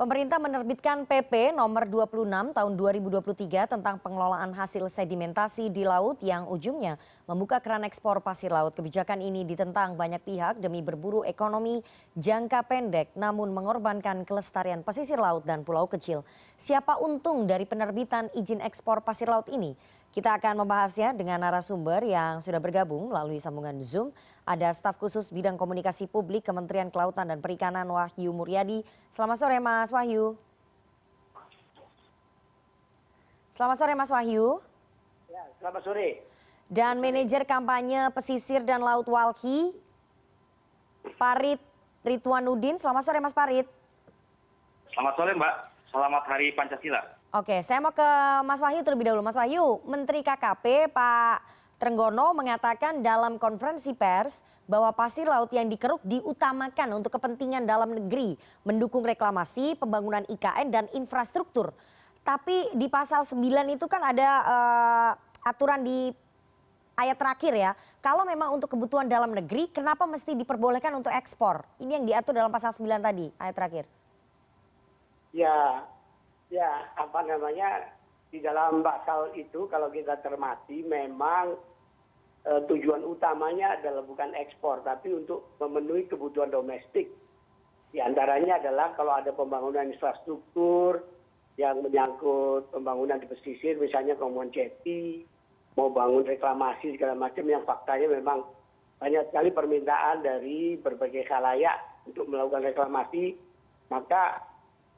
Pemerintah menerbitkan PP nomor 26 tahun 2023 tentang pengelolaan hasil sedimentasi di laut yang ujungnya membuka keran ekspor pasir laut. Kebijakan ini ditentang banyak pihak demi berburu ekonomi jangka pendek namun mengorbankan kelestarian pesisir laut dan pulau kecil. Siapa untung dari penerbitan izin ekspor pasir laut ini? Kita akan membahasnya dengan narasumber yang sudah bergabung melalui sambungan Zoom. Ada staf khusus bidang komunikasi publik Kementerian Kelautan dan Perikanan Wahyu Muryadi. Selamat sore Mas Wahyu. Selamat sore Mas Wahyu. Ya, selamat sore. Dan manajer kampanye pesisir dan laut Walhi, Farid Ridwanudin. Selamat sore Mas Farid. Selamat sore Mbak, selamat Hari Pancasila. Oke, saya mau ke Mas Wahyu terlebih dahulu. Mas Wahyu, Menteri KKP Pak Trenggono mengatakan dalam konferensi pers bahwa pasir laut yang dikeruk diutamakan untuk kepentingan dalam negeri, mendukung reklamasi, pembangunan IKN dan infrastruktur. Tapi di pasal 9 itu kan ada aturan di ayat terakhir ya. Kalau memang untuk kebutuhan dalam negeri, kenapa mesti diperbolehkan untuk ekspor? Ini yang diatur dalam pasal 9 tadi, ayat terakhir. Ya, apa namanya, di dalam pasal itu kalau kita cermati memang tujuan utamanya adalah bukan ekspor, tapi untuk memenuhi kebutuhan domestik. Di antaranya adalah kalau ada pembangunan infrastruktur yang menyangkut pembangunan di pesisir, misalnya pembangunan jeti, mau bangun reklamasi segala macam yang faktanya memang banyak sekali permintaan dari berbagai khalayak untuk melakukan reklamasi, maka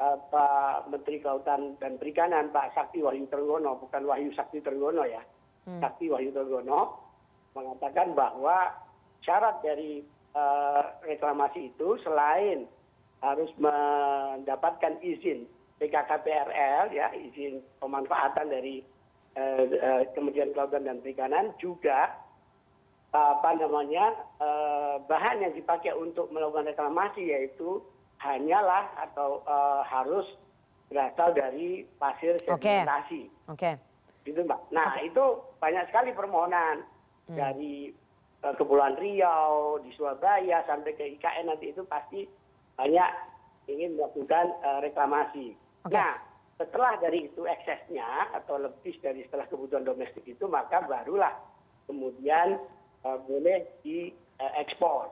Pak Menteri Kelautan dan Perikanan, Pak Sakti Wahyu Trenggono, bukan Wahyu Sakti Trenggono ya, Sakti Wahyu Trenggono mengatakan bahwa syarat dari reklamasi itu selain harus mendapatkan izin PKKPRL, ya, izin pemanfaatan dari Kementerian Kelautan dan Perikanan, juga bahan yang dipakai untuk melakukan reklamasi yaitu hanyalah atau harus berasal dari pasir sedimentasi. Oke. Gitu Mbak. Nah itu banyak sekali permohonan dari Kepulauan Riau, di Surabaya sampai ke IKN nanti itu pasti banyak ingin melakukan reklamasi. Nah setelah dari itu eksesnya atau lebih dari setelah kebutuhan domestik itu maka barulah kemudian boleh diekspor.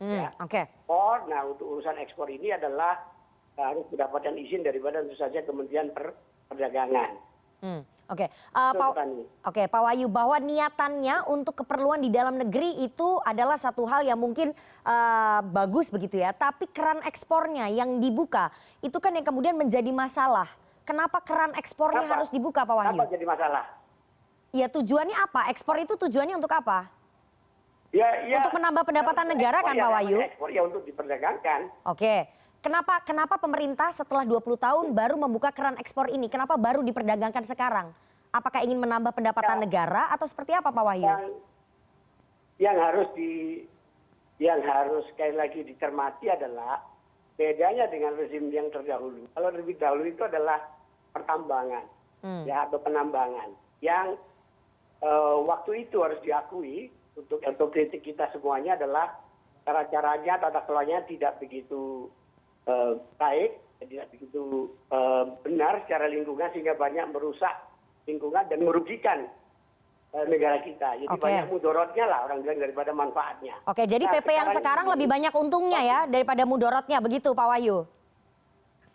Ekspor. Nah untuk urusan ekspor ini adalah harus mendapatkan izin daripada tentu saja Kementerian Perdagangan. Pak Wahyu, bahwa niatannya untuk keperluan di dalam negeri itu adalah satu hal yang mungkin bagus begitu ya. Tapi keran ekspornya yang dibuka itu kan yang kemudian menjadi masalah. Kenapa keran ekspornya harus dibuka Pak Wahyu? Kenapa jadi masalah? Ya tujuannya apa? Ekspor itu tujuannya untuk apa? Ya, untuk menambah pendapatan negara kan Pak Wahyu? Ekspor ya untuk diperdagangkan. Oke. Kenapa pemerintah setelah 20 tahun baru membuka keran ekspor ini? Kenapa baru diperdagangkan sekarang? Apakah ingin menambah pendapatan negara atau seperti apa Pak Wahyu? Yang harus sekali lagi dicermati adalah bedanya dengan rezim yang terdahulu. Kalau lebih dahulu itu adalah pertambangan ya, atau penambangan yang waktu itu harus diakui untuk otokritik kita semuanya adalah cara-caranya, tata kelolanya tidak begitu baik, tidak begitu benar secara lingkungan sehingga banyak merusak lingkungan dan merugikan negara kita. Jadi banyak mudorotnya lah orang bilang daripada manfaatnya. Oke, jadi PP yang sekarang lebih banyak untungnya ya daripada mudorotnya, begitu Pak Wahyu?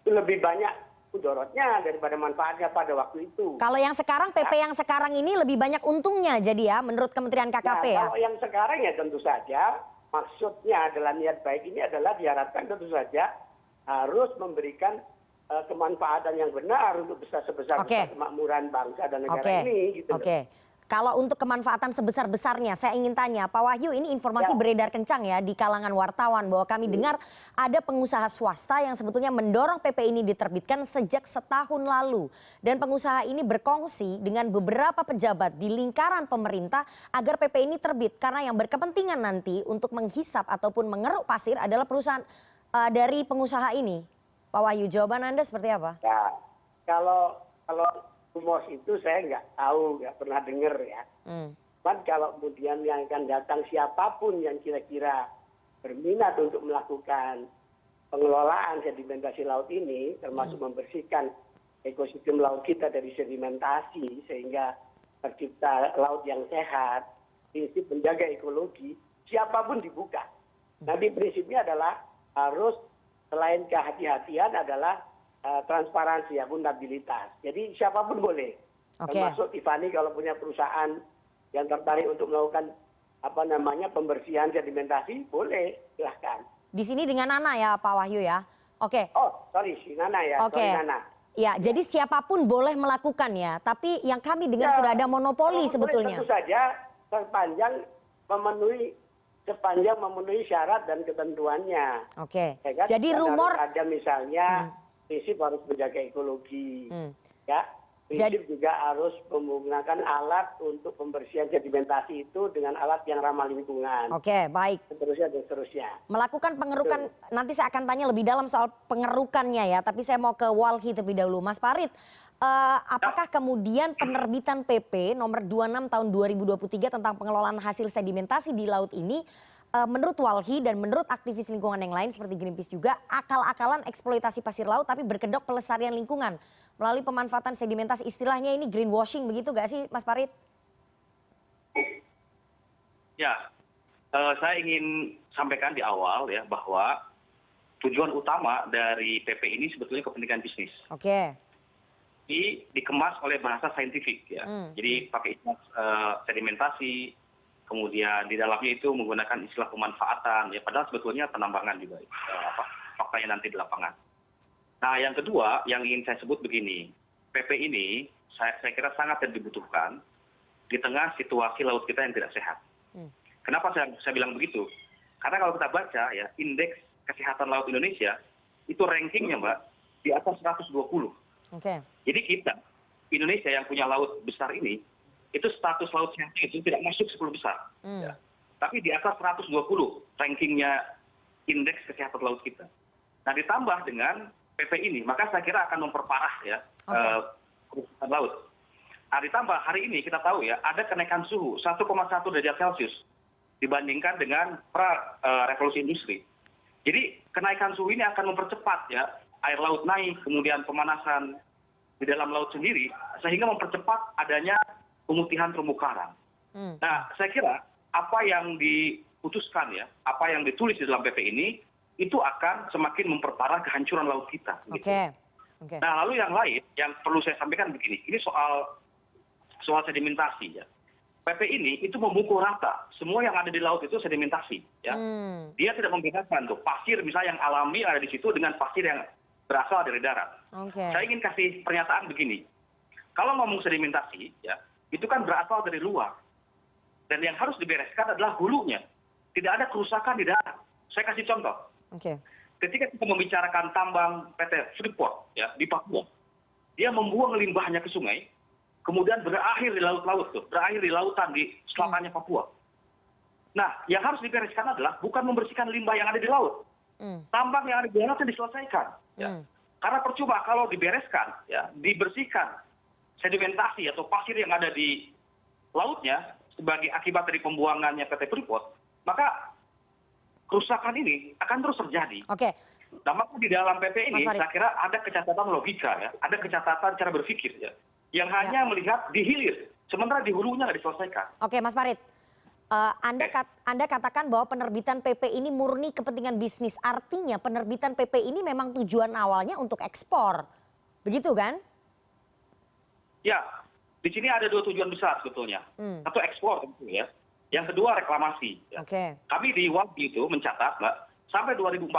Lebih banyak mudorotnya daripada manfaatnya pada waktu itu. Kalau yang sekarang, PP yang sekarang ini lebih banyak untungnya jadi ya menurut Kementerian KKP ya? Kalau yang sekarang ya tentu saja maksudnya adalah niat baik ini adalah diharapkan tentu saja harus memberikan kemanfaatan yang benar untuk sebesar kemakmuran bangsa dan negara ini. Gitu Kalau untuk kemanfaatan sebesar-besarnya, saya ingin tanya, Pak Wahyu, ini informasi beredar kencang ya di kalangan wartawan bahwa kami dengar ada pengusaha swasta yang sebetulnya mendorong PP ini diterbitkan sejak setahun lalu. Dan pengusaha ini berkongsi dengan beberapa pejabat di lingkaran pemerintah agar PP ini terbit. Karena yang berkepentingan nanti untuk menghisap ataupun mengeruk pasir adalah perusahaan dari pengusaha ini. Pak Wahyu, jawaban Anda seperti apa? Ya, kalau rumor itu saya nggak tahu, nggak pernah dengar ya. Cuman kalau kemudian yang akan datang siapapun yang kira-kira berminat untuk melakukan pengelolaan sedimentasi laut ini, termasuk membersihkan ekosistem laut kita dari sedimentasi sehingga tercipta laut yang sehat, prinsip menjaga ekologi, siapapun dibuka. Nanti prinsipnya adalah harus selain kehati-hatian adalah transparansi, akuntabilitas. Jadi siapapun boleh, termasuk Tiffany kalau punya perusahaan yang tertarik untuk melakukan pembersihan sedimentasi, boleh, silahkan. Di sini dengan Nana ya Pak Wahyu ya. Oke. Oh, sorry, si Nana ya. Oke. Sorry, Nana. Ya, jadi siapapun boleh melakukan ya. Tapi yang kami dengar sudah ada monopoli sebetulnya. Tentu saja sepanjang memenuhi syarat dan ketentuannya. Oke. Ya kan? Jadi Dan rumor harus ada misalnya prinsip harus menjaga ekologi. Ya. Prinsip juga harus menggunakan alat untuk pembersihan sedimentasi itu dengan alat yang ramah lingkungan. Oke, baik. Seterusnya dan seterusnya. Melakukan pengerukan, nanti saya akan tanya lebih dalam soal pengerukannya ya. Tapi saya mau ke Walhi terlebih dahulu. Mas Farid, apakah kemudian penerbitan PP nomor 26 tahun 2023 tentang pengelolaan hasil sedimentasi di laut ini, menurut Walhi dan menurut aktivis lingkungan yang lain seperti Greenpeace juga, akal-akalan eksploitasi pasir laut tapi berkedok pelestarian lingkungan melalui pemanfaatan sedimentasi, istilahnya ini greenwashing, begitu gak sih Mas Farid? Ya, saya ingin sampaikan di awal ya bahwa tujuan utama dari PP ini sebetulnya kepentingan bisnis. Oke. Dikemas oleh bahasa saintifik ya. Jadi pakai istilah sedimentasi, kemudian di dalamnya itu menggunakan istilah pemanfaatan ya, padahal sebetulnya penambangan juga faktanya nanti di lapangan. Nah, yang kedua yang ingin saya sebut begini, PP ini saya kira sangat dibutuhkan di tengah situasi laut kita yang tidak sehat. Kenapa saya bilang begitu? Karena kalau kita baca ya, indeks kesehatan laut Indonesia itu rankingnya Mbak di atas 120. Oke. Jadi kita Indonesia yang punya laut besar ini, itu status laut sehat itu tidak masuk 10 besar. Ya. Tapi di atas 120 rankingnya indeks kesehatan laut kita. Nah, ditambah dengan PP ini, maka saya kira akan memperparah ya kerusakan laut. Nah, ditambah hari ini kita tahu ya, ada kenaikan suhu 1,1 derajat Celcius dibandingkan dengan revolusi industri. Jadi kenaikan suhu ini akan mempercepat ya air laut naik, kemudian pemanasan di dalam laut sendiri, sehingga mempercepat adanya pemutihan terumbu karang. Nah, saya kira apa yang diputuskan ya, apa yang ditulis di dalam PP ini, itu akan semakin memperparah kehancuran laut kita. Oke. Nah, lalu yang lain yang perlu saya sampaikan begini, ini soal sedimentasi ya. PP ini itu memukul rata semua yang ada di laut itu sedimentasi ya. Dia tidak membedakan tuh pasir misalnya yang alami ada di situ dengan pasir yang berasal dari darat. Saya ingin kasih pernyataan begini. Kalau ngomong sedimentasi ya, itu kan berasal dari luar. Dan yang harus dibereskan adalah hulunya. Tidak ada kerusakan di darat. Saya kasih contoh. Ketika kita membicarakan tambang PT Freeport ya di Papua, dia membuang limbahnya ke sungai, kemudian berakhir di laut-laut tuh, berakhir di lautan di selatannya Papua. Nah, yang harus dibereskan adalah bukan membersihkan limbah yang ada di laut. Tambang yang ada di laut diselesaikan. Ya. Karena percuma kalau dibereskan, ya, dibersihkan sedimentasi atau pasir yang ada di lautnya sebagai akibat dari pembuangannya PT Freeport, maka kerusakan ini akan terus terjadi. Nah, maka di dalam PP ini saya kira ada kecacatan logika ya, ada kecacatan cara berpikir ya, yang hanya melihat di hilir, sementara di hulunya nggak diselesaikan. Oke, Mas Farid, Anda katakan bahwa penerbitan PP ini murni kepentingan bisnis, artinya penerbitan PP ini memang tujuan awalnya untuk ekspor, begitu kan? Ya, di sini ada dua tujuan besar sebetulnya. Satu ekspor tentu ya. Yang kedua reklamasi. Ya. Kami di WAPI itu mencatat, Mbak, sampai 2040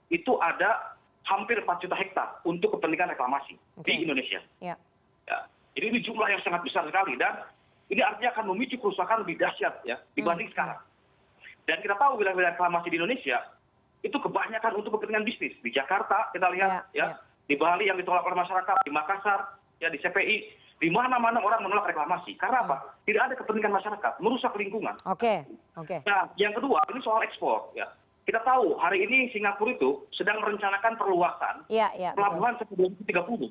itu ada hampir 4 juta hektar untuk kepentingan reklamasi di Indonesia. Ya. Jadi ini jumlah yang sangat besar sekali dan ini artinya akan memicu kerusakan lebih dahsyat ya dibanding sekarang. Dan kita tahu wilayah-wilayah reklamasi di Indonesia itu kebanyakan untuk kepentingan bisnis. Di Jakarta kita lihat di Bali yang ditolak oleh masyarakat, di Makassar, ya di CPI. Di mana-mana orang menolak reklamasi. Karena apa? Tidak ada kepentingan masyarakat, merusak lingkungan. Nah, yang kedua, ini soal ekspor. Ya. Kita tahu hari ini Singapura itu sedang merencanakan perluasan pelabuhan sampai 2030.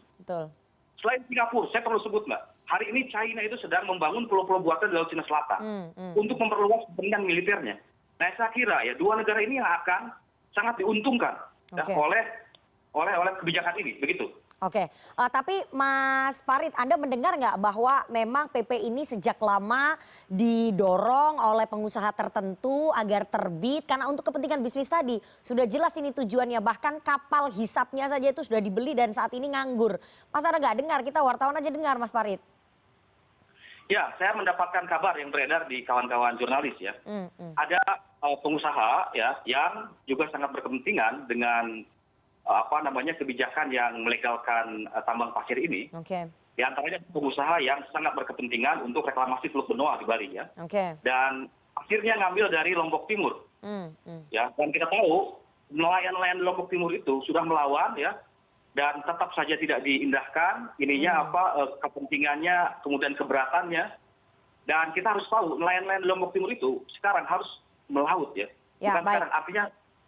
Selain Singapura, saya perlu sebut Mbak, hari ini China itu sedang membangun pulau-pulau buatan di Laut Cina Selatan untuk memperluas kepentingan militernya. Nah, saya kira ya dua negara ini yang akan sangat diuntungkan Oke. oleh kebijakan ini, begitu. Oke, tapi Mas Farid, Anda mendengar nggak bahwa memang PP ini sejak lama didorong oleh pengusaha tertentu agar terbit karena untuk kepentingan bisnis tadi sudah jelas ini tujuannya, bahkan kapal hisapnya saja itu sudah dibeli dan saat ini nganggur. Mas Anda nggak dengar, kita wartawan aja dengar Mas Farid. Ya, saya mendapatkan kabar yang beredar di kawan-kawan jurnalis ya. Ada pengusaha ya yang juga sangat berkepentingan dengan kebijakan yang melegalkan tambang pasir ini. Oke. Di antaranya pengusaha yang sangat berkepentingan untuk reklamasi Teluk Benoa di Bali ya. Oke. Dan pasirnya ngambil dari Lombok Timur. Ya, dan kita tahu nelayan-nelayan di Lombok Timur itu sudah melawan ya, dan tetap saja tidak diindahkan kepentingannya, kemudian keberatannya. Dan kita harus tahu nelayan-nelayan di Lombok Timur itu sekarang harus melaut ya. Ya, Bukan baik. sekarang, artinya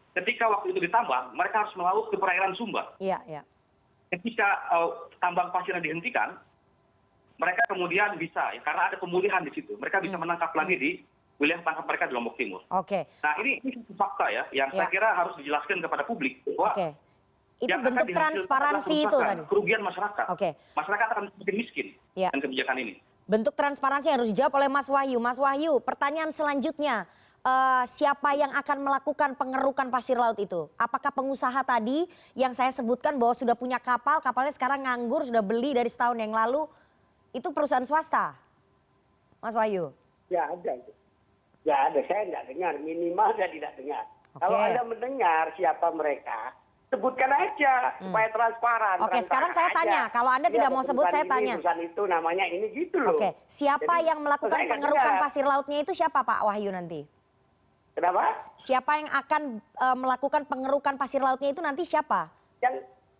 ketika waktu itu ditambang, mereka harus melaut ke perairan Sumba. Iya, iya. Ketika tambang pasirnya dihentikan, mereka kemudian bisa, ya, karena ada pemulihan di situ, mereka bisa menangkap lagi di wilayah tangkap mereka di Lombok Timur. Oke. Nah ini fakta ya, yang saya kira harus dijelaskan kepada publik bahwa Oke. Itu yang akan bentuk dihasilkan transparansi adalah itu kerusakan, tadi. kerugian masyarakat. Oke. Masyarakat akan semakin miskin Ya. dengan kebijakan ini. Bentuk transparansi harus dijawab oleh Mas Wahyu. Mas Wahyu, pertanyaan selanjutnya, siapa yang akan melakukan pengerukan pasir laut itu? Apakah pengusaha tadi yang saya sebutkan bahwa sudah punya kapal, kapalnya sekarang nganggur, sudah beli dari setahun yang lalu, itu perusahaan swasta? Mas Wahyu? Ya ada itu. Ya ada, saya nggak dengar, minimal saya tidak dengar. Oke. Kalau Anda mendengar siapa mereka, sebutkan aja supaya transparan. Oke, sekarang saya Transparan aja. tanya. Kalau Anda tidak mau sebut, perusahaan saya tanya. Perusahaan itu namanya ini gitu loh. Oke, siapa Jadi, yang melakukan saya nggak pengerukan dengar. pasir lautnya itu siapa Pak Wahyu nanti? Kenapa? Siapa yang akan melakukan pengerukan pasir lautnya itu nanti siapa?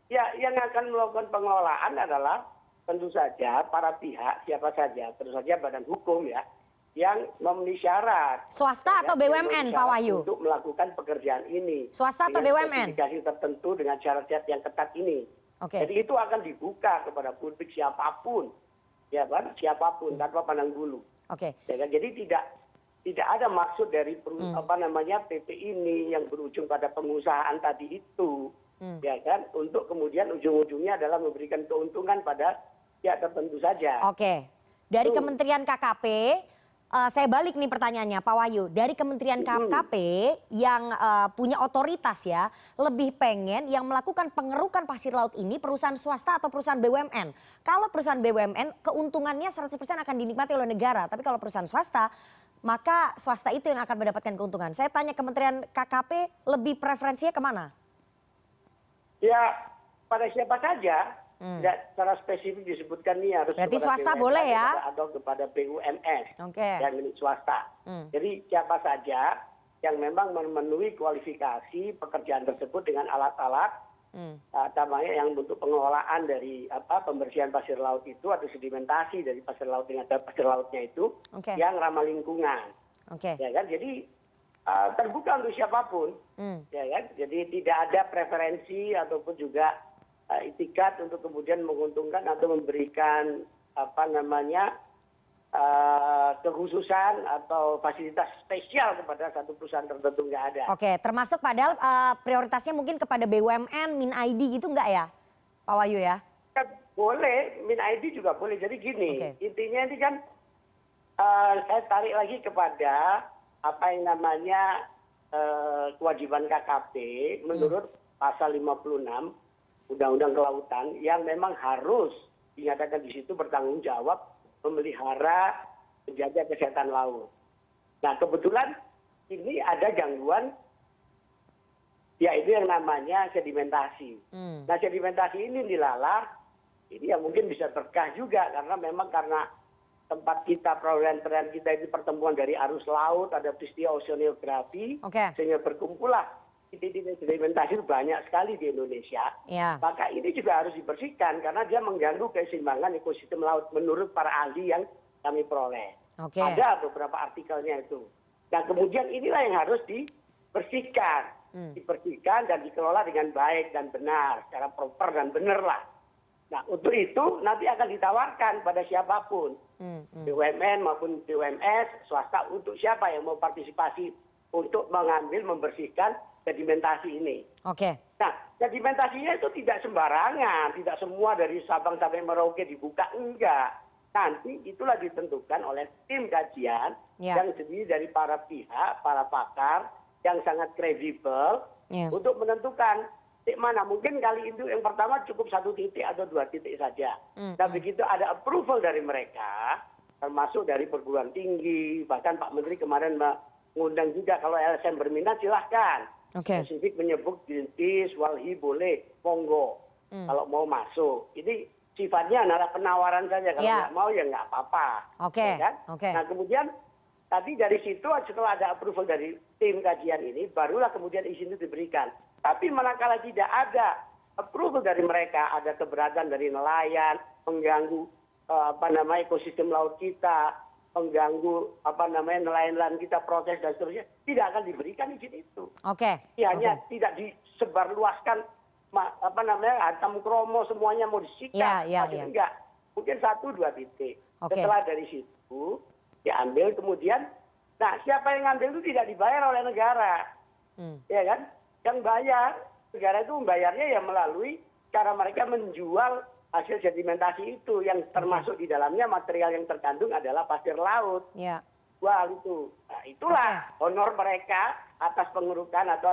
Yang akan melakukan pengelolaan adalah tentu saja para pihak, siapa saja, tentu saja badan hukum ya, yang memenuhi syarat. Swasta atau Ya, BUMN, memenuhi Pak syarat Wahyu? Untuk melakukan pekerjaan ini. Swasta atau Dengan BUMN? spesifikasi tertentu dengan syarat-syarat yang ketat ini. Oke. Jadi itu akan dibuka kepada publik siapapun, ya kan, siapapun tanpa pandang bulu. Oke. Ya kan? Jadi tidak ada maksud dari PP ini yang berujung pada pengusahaan tadi itu, ya kan, untuk kemudian ujung-ujungnya adalah memberikan keuntungan pada pihak tertentu saja. Oke. Dari Kementerian KKP, saya balik nih pertanyaannya Pak Wahyu. Dari Kementerian KKP yang punya otoritas ya, lebih pengen yang melakukan pengerukan pasir laut ini perusahaan swasta atau perusahaan BUMN. Kalau perusahaan BUMN keuntungannya 100% akan dinikmati oleh negara. Tapi kalau perusahaan swasta, maka swasta itu yang akan mendapatkan keuntungan. Saya tanya Kementerian KKP lebih preferensinya kemana? Ya pada siapa saja, tidak secara spesifik disebutkan nih harus Berarti kepada swasta BUMN boleh ya? atau kepada BUMS Oke. yang milik swasta. Jadi siapa saja yang memang memenuhi kualifikasi pekerjaan tersebut dengan alat-alat yang untuk pengelolaan dari pembersihan pasir laut itu atau sedimentasi dari pasir laut dengan pasir lautnya itu Oke. yang ramah lingkungan. Oke. Ya kan? Jadi terbuka untuk siapapun. Ya kan? Jadi tidak ada preferensi ataupun juga itikat untuk kemudian menguntungkan atau memberikan kekhususan atau fasilitas spesial kepada satu perusahaan tertentu, nggak ada. Oke, termasuk padahal prioritasnya mungkin kepada BUMN, MinID gitu nggak ya, Pak Wahyu ya? Boleh, MinID juga boleh. Jadi gini, Oke. intinya ini kan saya tarik lagi kepada apa yang namanya kewajiban KKP menurut pasal 56 Undang-Undang Kelautan yang memang harus dinyatakan di situ bertanggung jawab memelihara menjaga kesehatan laut. Nah kebetulan ini ada gangguan yaitu yang namanya sedimentasi. Nah sedimentasi ini dilalah, ini yang mungkin bisa berkah juga karena tempat kita, perairan kita itu pertemuan dari arus laut, ada peristiwa oceanografi, Oke. sehingga berkumpullah titik-titik sedimentasi banyak sekali di Indonesia. Ya. Maka ini juga harus dibersihkan karena dia mengganggu keseimbangan ekosistem laut menurut para ahli yang kami peroleh. Oke. Ada beberapa artikelnya itu. Nah kemudian inilah yang harus dibersihkan. Dibersihkan dan dikelola dengan baik dan benar, secara proper dan benar lah. Nah untuk itu nanti akan ditawarkan pada siapapun. BUMN maupun BUMS, swasta, untuk siapa yang mau partisipasi untuk mengambil, membersihkan sedimentasi ini. Oke. Nah, sedimentasinya itu tidak sembarangan, tidak semua dari Sabang sampai Merauke dibuka, enggak. Nanti itulah ditentukan oleh tim kajian yang terdiri dari para pihak, para pakar yang sangat kredibel untuk menentukan mana. Mungkin kali itu yang pertama cukup 1 titik atau 2 titik saja. Nah, begitu ada approval dari mereka, termasuk dari perguruan tinggi, bahkan Pak Menteri kemarin mengundang juga kalau LSM berminat silahkan. Spesifik menyebut Greenpeace, Walhi boleh, monggo kalau mau masuk. Ini sifatnya adalah penawaran saja, kalau nggak mau ya nggak apa-apa. Ya kan? Nah kemudian tadi dari situ setelah ada approval dari tim kajian ini, barulah kemudian izin itu diberikan. Tapi manakala tidak ada approval dari mereka, ada keberatan dari nelayan, mengganggu ekosistem laut kita, mengganggu nelayan-nelayan kita, protes dan seterusnya, tidak akan diberikan izin itu. Hanya tidak disebarluaskan hantam kromo semuanya mau disikat, enggak. Mungkin 1-2 titik. Setelah dari situ diambil kemudian, nah siapa yang ngambil itu tidak dibayar oleh negara, ya kan? Yang bayar negara itu membayarnya ya melalui cara mereka menjual hasil sedimentasi itu, yang termasuk di dalamnya material yang terkandung adalah pasir laut. Wah itu, nah, itulah honor mereka atas pengerukan atau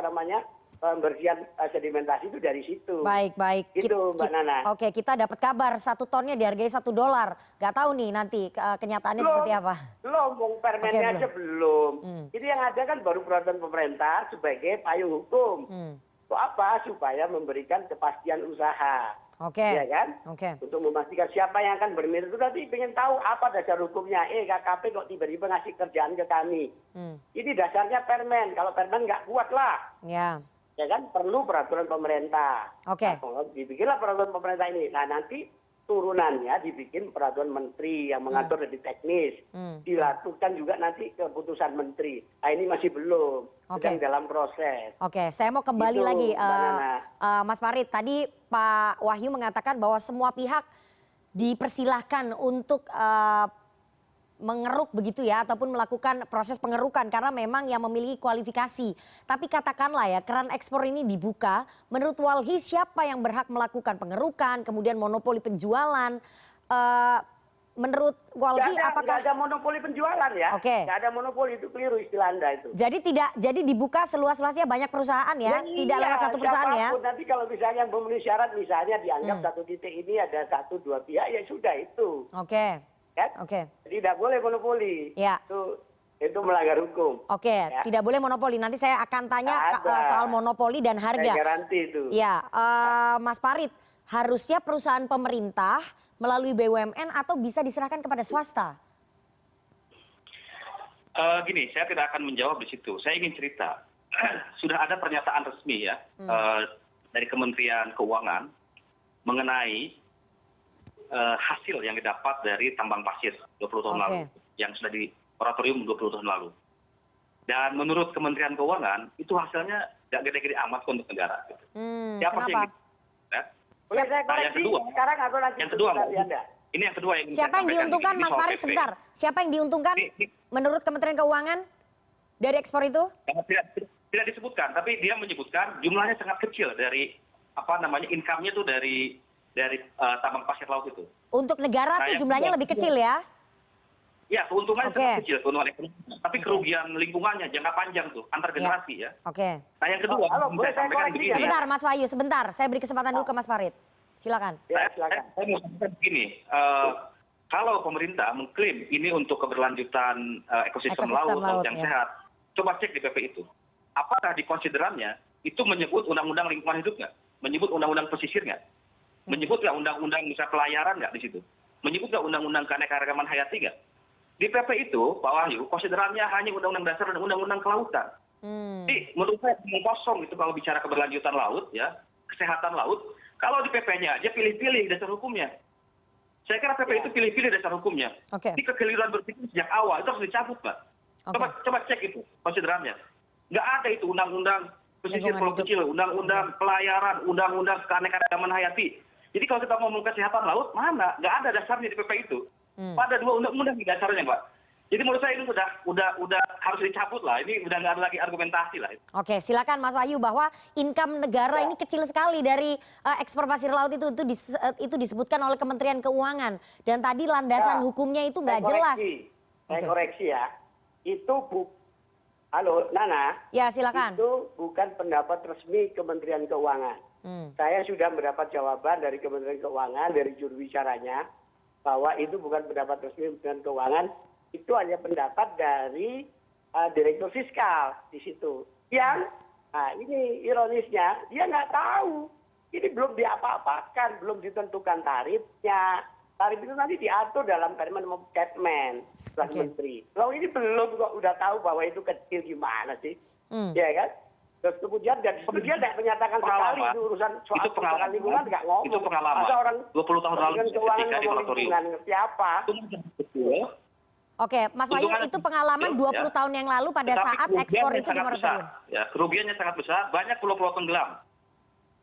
pembersihan sedimentasi itu dari situ. Baik. Itu Mbak Nana. Oke, kita dapat kabar 1 tonnya dihargai $1. Gak tahu nih nanti kenyataannya seperti apa. Belum, permennya aja belum. Jadi yang ada kan baru peraturan pemerintah sebagai payung hukum. Untuk apa? Supaya memberikan kepastian usaha. Ya kan? Untuk memastikan siapa yang akan berminat itu nanti ingin tahu apa dasar hukumnya. KKP kok tiba-tiba ngasih kerjaan ke kami. Ini dasarnya permen. Kalau permen nggak kuat lah. Ya kan? Perlu peraturan pemerintah. Nah, dibikinlah peraturan pemerintah ini. Nah nanti turunannya dibikin peraturan menteri yang mengatur lebih teknis. Dilakukan juga nanti keputusan menteri. Nah ini masih belum. Sedang dalam proses. Saya mau kembali lagi Mas Farid. Tadi Pak Wahyu mengatakan bahwa semua pihak dipersilahkan untuk mengeruk begitu ya, ataupun melakukan proses pengerukan karena memang yang memiliki kualifikasi. Tapi katakanlah ya, keran ekspor ini dibuka, menurut Walhi siapa yang berhak melakukan pengerukan, kemudian monopoli penjualan? Menurut Walhi apakah... Nggak ada monopoli penjualan ya. Nggak ada monopoli, itu keliru istilah Anda itu. Jadi dibuka seluas-luasnya banyak perusahaan ya, tidak lewat satu perusahaan ya. Nanti kalau misalnya memenuhi syarat, misalnya dianggap 1 titik ini ada 1-2 pihak, ya sudah itu. Jadi tidak boleh monopoli. Itu melanggar hukum. Tidak boleh monopoli. Nanti saya akan tanya soal monopoli dan harga. Saya garanti itu. Mas Farid, harusnya perusahaan pemerintah melalui BUMN atau bisa diserahkan kepada swasta? Gini, saya tidak akan menjawab di situ. Saya ingin cerita. Sudah ada pernyataan resmi ya dari Kementerian Keuangan mengenai hasil yang didapat dari tambang pasir 20 tahun lalu, yang sudah di moratorium 20 tahun lalu. Dan menurut Kementerian Keuangan itu hasilnya tidak gede-gede amat untuk negara. Siapa sih yang yang kedua? Sekarang atau nanti yang kedua, ini yang kedua yang siapa yang diuntungkan, Mas Farid? Sebentar, siapa yang diuntungkan menurut Kementerian Keuangan dari ekspor itu? Tidak disebutkan, tapi dia menyebutkan jumlahnya sangat kecil dari income-nya itu dari tambang pasir laut itu. Untuk negara tuh jumlahnya lebih kecil ya? Ya, keuntungannya sangat kecil, keuntungan ekonomi. Tapi kerugian lingkungannya jangka panjang tuh, antar generasi ya. Nah yang kedua, boleh saya koreksi. Sebentar Mas Wahyu, sebentar. Saya beri kesempatan dulu ke Mas Farid. Silakan. Saya mau sampaikan begini, kalau pemerintah mengklaim ini untuk keberlanjutan ekosistem laut yang sehat, coba cek di PP itu. Apakah di konsiderannya itu menyebut undang-undang lingkungan hidup nggak? Menyebut undang-undang pesisir nggak? Menyebut nggak undang-undang misalnya pelayaran nggak di situ? Menyebut nggak undang-undang keanekaragaman hayati nggak? Di PP itu, Pak Wahyu, konsiderannya hanya undang-undang dasar dan undang-undang kelautan. Jadi menurut saya kosong itu kalau bicara keberlanjutan laut, ya, kesehatan laut. Kalau di PP-nya aja pilih-pilih dasar hukumnya. Saya kira PP itu pilih-pilih dasar hukumnya. Ini kekeliruan berpikir sejak awal itu harus dicabut, Pak. Coba cek itu konsiderannya. Nggak ada itu undang-undang pesisir pulau kecil, undang-undang pelayaran, undang-undang keanekaragaman hayati. Jadi kalau kita ngomong kesehatan laut, mana? Nggak ada dasarnya di PP itu. Pada 2 undang-undang di dasarnya, Pak. Jadi menurut saya ini udah harus dicabut lah. Ini udah nggak ada lagi argumentasi lah. Oke, silakan Mas Wahyu, bahwa income negara ini kecil sekali dari ekspor pasir laut itu disebutkan oleh Kementerian Keuangan, dan tadi landasan hukumnya itu nggak jelas. Saya koreksi ya, itu halo Nana. Ya, silakan. Itu bukan pendapat resmi Kementerian Keuangan. Saya sudah mendapat jawaban dari Kementerian Keuangan, dari juru bicaranya, bahwa itu bukan pendapat resmi Kementerian Keuangan. Itu hanya pendapat dari direktur fiskal di situ. Yang, ini ironisnya, dia nggak tahu. Ini belum diapa-apakan, belum ditentukan tarifnya. Tarif itu nanti diatur dalam Permen Kepmen, Menteri. Kalau ini belum kok udah tahu bahwa itu kecil gimana sih? Ya kan? Terus kemudian tidak menyatakan sekali itu urusan soal kebijakan lingkungan nggak ngomong. Itu pengalaman. Masa orang 20 tahun lalu ketika di lingkungan ngerti apa? Oke, Mas Wahyu, itu pengalaman 20 tahun yang lalu pada saat ekspor itu di moratorium. Ya, kerugiannya sangat besar, banyak pulau-pulau tenggelam.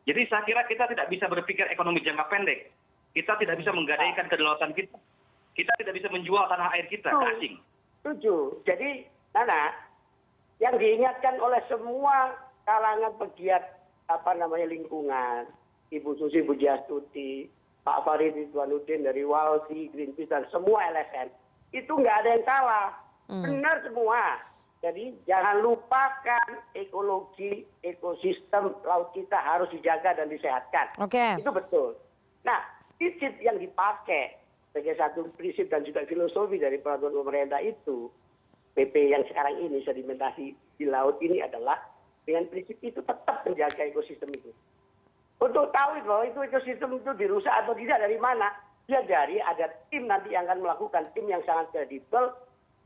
Jadi saya kira kita tidak bisa berpikir ekonomi jangka pendek. Kita tidak bisa menggadaikan kedaulatan kita. Kita tidak bisa menjual tanah air kita ke asing. Setuju. Jadi, Nana, yang diingatkan oleh semua kalangan pegiat lingkungan, Ibu Susi Pujiastuti, Pak Farid Ridwanuddin dari Walhi, Greenpeace, dan semua LSM, itu nggak ada yang salah. Benar semua. Jadi jangan lupakan ekologi, ekosistem laut kita harus dijaga dan disehatkan. Itu betul. Nah, prinsip yang dipakai sebagai satu prinsip dan juga filosofi dari peraturan pemerintah itu, PP yang sekarang ini sedimentasi di laut ini adalah dengan prinsip itu tetap menjaga ekosistem itu. Untuk tahu bahwa itu ekosistem itu dirusak atau tidak dari mana, dia dari ada tim nanti yang akan melakukan, tim yang sangat kredibel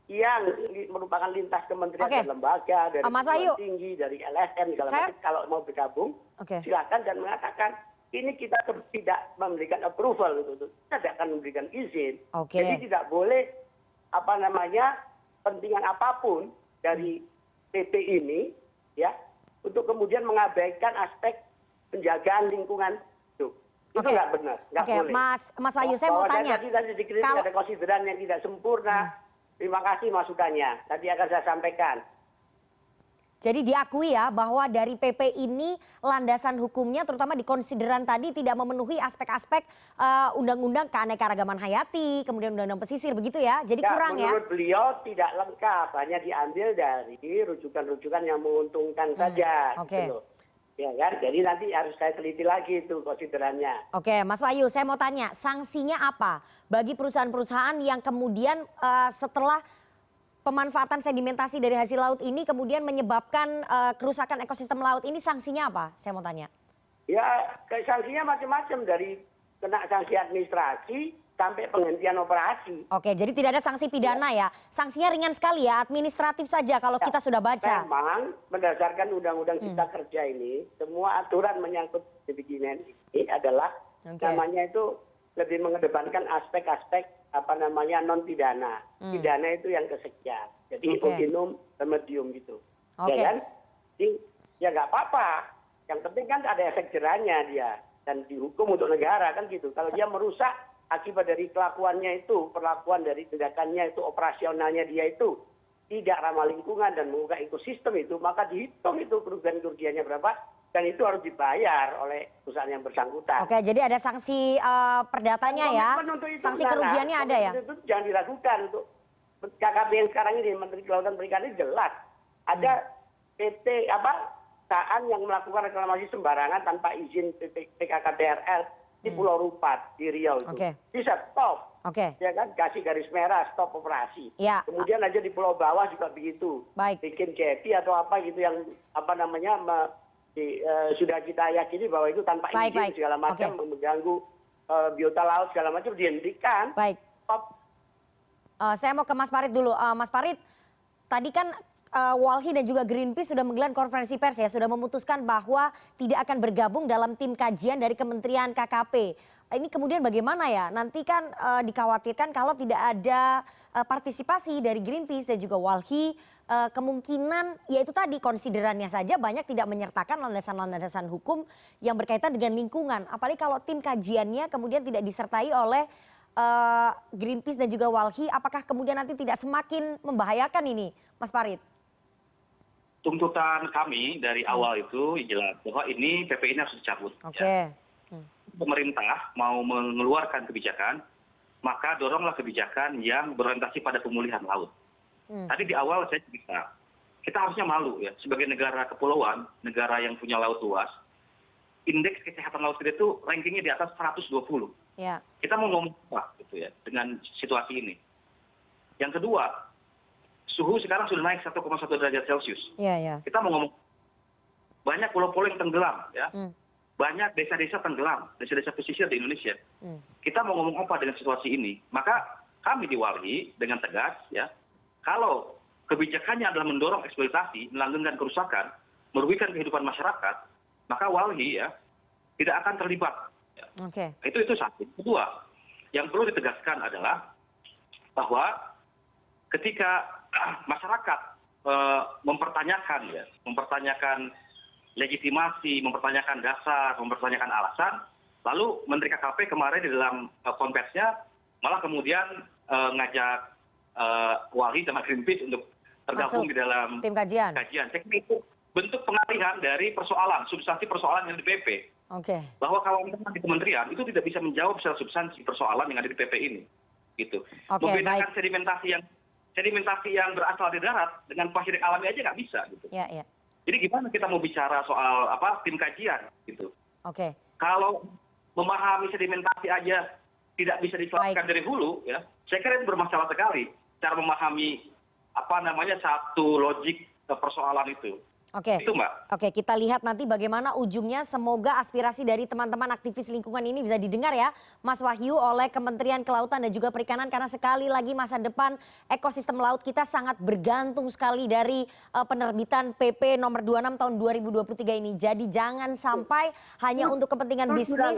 yang merupakan lintas kementerian dan lembaga, dari perguruan tinggi, dari LSM, segala macam. Kalau mau bergabung, silakan dan mengatakan ini kita tidak memberikan approval, kita tidak akan memberikan izin. Jadi tidak boleh kepentingan apapun dari PP ini ya untuk kemudian mengabaikan aspek penjagaan lingkungan itu. Itu nggak benar, nggak boleh. Mas Wahyu, saya mau tanya. Tadi dikritik ada konsideran yang tidak sempurna. Terima kasih masukannya. Tadi akan saya sampaikan. Jadi diakui ya bahwa dari PP ini landasan hukumnya terutama di konsideran tadi tidak memenuhi aspek-aspek undang-undang keanekaragaman hayati, kemudian undang-undang pesisir, begitu ya? Jadi kurang ya? Menurut beliau tidak lengkap, hanya diambil dari rujukan-rujukan yang menguntungkan saja. Gitu loh. Ya kan? Jadi nanti harus saya teliti lagi itu konsiderannya. Oke, Mas Wahyu, saya mau tanya, sanksinya apa bagi perusahaan-perusahaan yang kemudian setelah pemanfaatan sedimentasi dari hasil laut ini kemudian menyebabkan kerusakan ekosistem laut ini, sanksinya apa? Saya mau tanya. Ya, sanksinya macam-macam, dari kena sanksi administrasi sampai penghentian operasi. Oke, jadi tidak ada sanksi pidana ya? Sanksinya ringan sekali ya, administratif saja kalau kita sudah baca. Memang berdasarkan Undang-Undang Cipta Kerja ini, semua aturan menyangkut perizinan ini adalah namanya itu lebih mengedepankan aspek-aspek non pidana. Pidana itu yang kesekian. Jadi originum remedium gitu. Ya kan? Jadi ya nggak apa-apa. Yang penting kan ada efek jerahnya dia dan dihukum untuk negara kan gitu. Kalau dia merusak akibat dari kelakuannya itu, perlakuan dari tindakannya itu, operasionalnya dia itu tidak ramah lingkungan dan mengubah ekosistem itu, maka dihitung itu kerugian-kerugiannya berapa, dan itu harus dibayar oleh perusahaan yang bersangkutan. Oke, jadi ada sanksi perdatanya ya, sanksi kerugiannya ada ya? Itu jangan diragukan. Untuk KKP yang sekarang ini, Menteri Kelautan Perikanan jelas. Ada PT perusahaan yang melakukan reklamasi sembarangan tanpa izin PKKPRL di Pulau Rupat, di Riau itu. Bisa stop. Ya kan, kasih garis merah, stop operasi. Kemudian aja di Pulau Bawah juga begitu. Bikin jetty atau apa gitu yang sudah kita yakini bahwa itu tanpa izin segala macam mengganggu biota laut segala macam, dihentikan. Stop. Saya mau ke Mas Farid dulu. Mas Farid, tadi kan Walhi dan juga Greenpeace sudah menggelar konferensi pers ya, sudah memutuskan bahwa tidak akan bergabung dalam tim kajian dari Kementerian KKP. Ini kemudian bagaimana ya? Nanti kan dikhawatirkan kalau tidak ada partisipasi dari Greenpeace dan juga Walhi, kemungkinan ya itu tadi konsiderannya saja banyak tidak menyertakan landasan-landasan hukum yang berkaitan dengan lingkungan. Apalagi kalau tim kajiannya kemudian tidak disertai oleh Greenpeace dan juga Walhi, apakah kemudian nanti tidak semakin membahayakan ini, Mas Farid? Tuntutan kami dari awal itu jelas bahwa ini PP ini harus dicabut. Oke. Pemerintah mau mengeluarkan kebijakan, maka doronglah kebijakan yang berorientasi pada pemulihan laut. Tadi di awal saya cerita, kita harusnya malu ya sebagai negara kepulauan, negara yang punya laut luas. Indeks kesehatan laut kita itu rankingnya di atas 120. Ya. Kita mau ngomong apa gitu ya dengan situasi ini. Yang kedua, suhu sekarang sudah naik 1,1 derajat Celcius. Ya. Kita mau ngomong banyak pulau-pulau yang tenggelam ya. Banyak desa-desa tenggelam, desa-desa pesisir di Indonesia. Kita mau ngomong apa dengan situasi ini? Maka kami di Walhi dengan tegas ya, kalau kebijakannya adalah mendorong eksploitasi, melanggengkan kerusakan, merugikan kehidupan masyarakat, maka Walhi ya tidak akan terlibat. Ya. Oke. Itu satu. Kedua, yang perlu ditegaskan adalah bahwa ketika masyarakat mempertanyakan legitimasi, mempertanyakan dasar, mempertanyakan alasan, lalu Menteri KKP kemarin di dalam konversinya malah kemudian ngajak Walhi sama Greenpeace untuk tergabung di dalam tim kajian. Saya kira itu bentuk pengalihan dari persoalan, substansi persoalan yang di PP. Oke. Bahwa kawan-kawan di kementerian itu tidak bisa menjawab secara substansi persoalan yang ada di PP ini. Gitu. Oke, membedakan baik. sedimentasi yang berasal di darat dengan pasir yang alami aja nggak bisa. Gitu. Ya. Jadi gimana kita mau bicara soal tim kajian gitu? Oke. Kalau memahami sedimentasi aja tidak bisa diselesaikan dari hulu, ya, saya kira itu bermasalah sekali cara memahami satu logik persoalan itu. Oke. Itu Mbak. Oke, kita lihat nanti bagaimana ujungnya. Semoga aspirasi dari teman-teman aktivis lingkungan ini bisa didengar ya, Mas Wahyu, oleh Kementerian Kelautan dan juga Perikanan, karena sekali lagi masa depan ekosistem laut kita sangat bergantung sekali dari penerbitan PP nomor 26 tahun 2023 ini. Jadi jangan sampai hanya untuk kepentingan bisnis.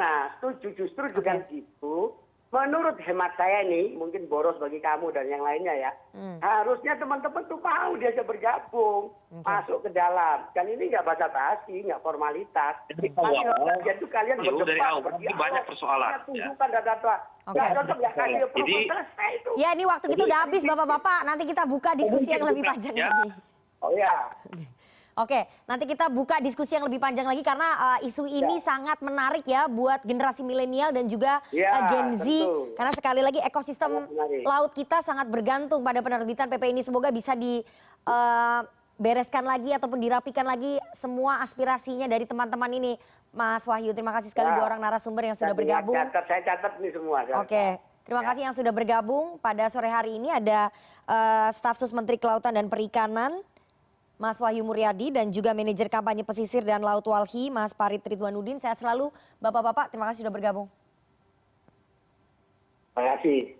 Justru dengan itu, menurut hemat saya ini, mungkin boros bagi kamu dan yang lainnya ya, harusnya teman-teman tuh mau diajak bergabung, masuk ke dalam. Dan ini nggak basa-basi, nggak formalitas. Dari awal, kalian dari awal ini banyak persoalan. Tunjukkan data-data. Nggak cocok, nggak kasih approval, selesai itu. Ya, ini waktu kita udah habis Bapak-Bapak. Nanti kita buka diskusi yang lebih panjang lagi. Oh ya. Oke, nanti kita buka diskusi yang lebih panjang lagi karena isu ini sangat menarik ya buat generasi milenial dan juga Gen Z. Tentu. Karena sekali lagi ekosistem laut kita sangat bergantung pada penerbitan PP ini. Semoga bisa dibereskan lagi ataupun dirapikan lagi semua aspirasinya dari teman-teman ini. Mas Wahyu, terima kasih sekali dua orang narasumber yang sudah bergabung. Saya catat nih semua. Oke. Terima kasih yang sudah bergabung pada sore hari ini. Ada staf sus Menteri Kelautan dan Perikanan, Mas Wahyu Muryadi, dan juga manajer kampanye pesisir dan laut Walhi, Mas Farid Ridwanuddin. Sehat selalu Bapak-bapak, terima kasih sudah bergabung. Terima kasih.